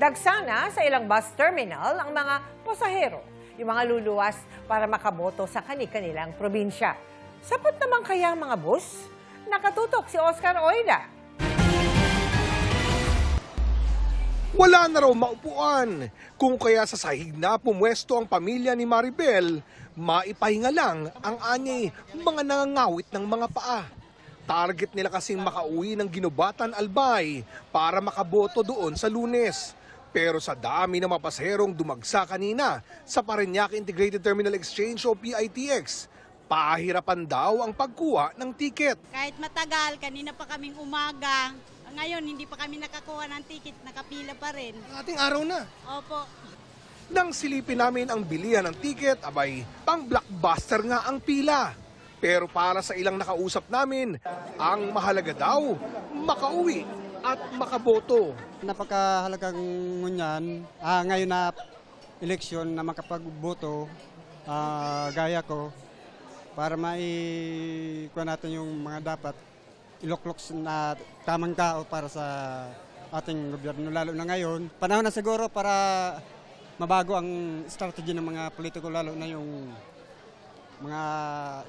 Dagsana sa ilang bus terminal ang mga pasahero, yung mga luluwas para makaboto sa kani-kanilang probinsya. Sapat naman kaya ang mga bus? Nakatutok si Oscar Oida. Wala na raw maupuan. Kung kaya sa sahig na pumwesto ang pamilya ni Maribel, maipahinga lang ang anyay mga nangangawit ng mga paa. Target nila kasing makauwi ng Ginubatan, Albay para makaboto doon sa Lunes. Pero sa dami ng mga pasaherong dumagsa kanina sa Parañaque Integrated Terminal Exchange o PITX, pahirapan daw ang pagkuha ng tiket. Kahit matagal, kanina pa kaming umaga. Ngayon, hindi pa kami nakakuha ng ticket, nakapila pa rin. Ating araw na. Opo. Nang silipin namin ang bilihan ng tiket, abay, pang blockbuster nga ang pila. Pero para sa ilang nakausap namin, ang mahalaga daw, makauwi at makaboto. Napakahalagang ngunyan, ngayon na eleksyon na makapagboto, gaya ko, para maikuha natin yung mga dapat iluklok na tamang tao para sa ating gobyerno, lalo na ngayon. Panahon na siguro para mabago ang strategy ng mga politiko, lalo na yung mga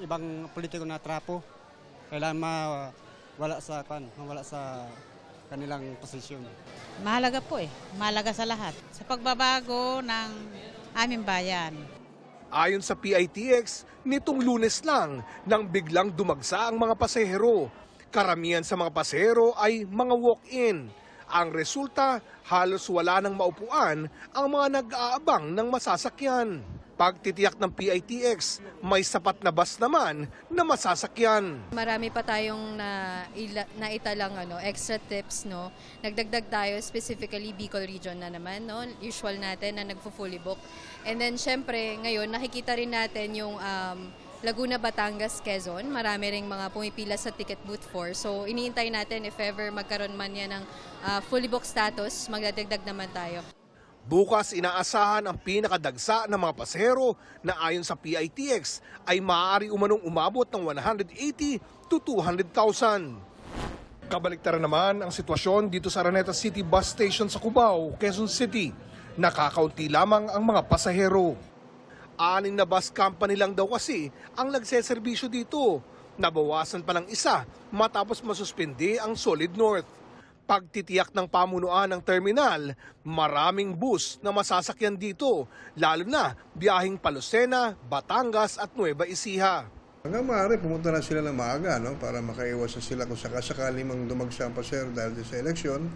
ibang politiko na trapo. Kailangan mawala sa kanilang posisyon. Mahalaga po mahalaga sa lahat. Sa pagbabago ng aming bayan. Ayon sa PITX, nitong Lunes lang nang biglang dumagsa ang mga pasahero. Karamihan sa mga pasahero ay mga walk-in. Ang resulta, halos wala nang maupuan ang mga nag-aabang ng masasakyan. Pagtitiyak ng PITX, may sapat na bus naman na masasakyan. Marami pa tayong naitalang extra tips, no. Nagdagdag tayo specifically Bicol region na naman, no. Usual natin na nagfo-fully book. And then syempre ngayon nakikita rin natin yung Laguna, Batangas, Quezon. Marami ring mga pumipila sa ticket booth 4. So iniintay natin if ever magkaroon man yan ng fully book status, magdadagdag naman tayo. Bukas inaasahan ang pinakadagsa ng mga pasahero na ayon sa PITX ay maaari umanong umabot ng 180 to 200,000. Kabaliktaran naman ang sitwasyon dito sa Araneta City Bus Station sa Cubao, Quezon City. Nakakaunti lamang ang mga pasahero. 6 na bus company lang daw kasi ang nagseserbisyo dito. Nabawasan pa ng isa matapos masuspindi ang Solid North. Pagtitiyak ng pamunuan ng terminal, maraming bus na masasakyan dito, lalo na biyaheng Lucena, Batangas at Nueva Ecija. Hanggang maaari, pumunta na sila ng maaga, no? Para makaiwas sila kung sakasakali mang dumagsa ang pasahero dahil sa eleksyon.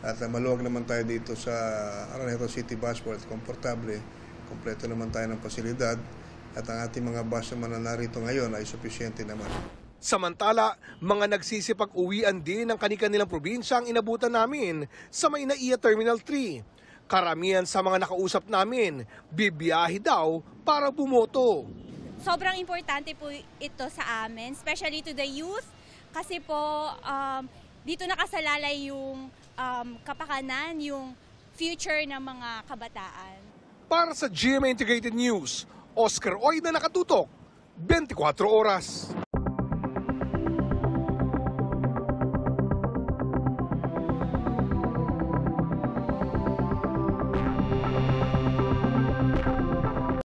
At maluwag naman tayo dito sa Araneta City Busport, komportable, kompleto naman tayo ng pasilidad. At ang ating mga bus naman na narito ngayon ay sufisyente naman. Samantala, mga nagsisipag-uwian din ng kani-kanilang probinsya ang inabutan namin sa Maynaiya Terminal 3. Karamihan sa mga nakausap namin, bibiyahe daw para bumoto. Sobrang importante po ito sa amin, especially to the youth, kasi po dito nakasalalay yung kapakanan, yung future ng mga kabataan. Para sa GMA Integrated News, Oscar Oida, nakatutok, 24 oras.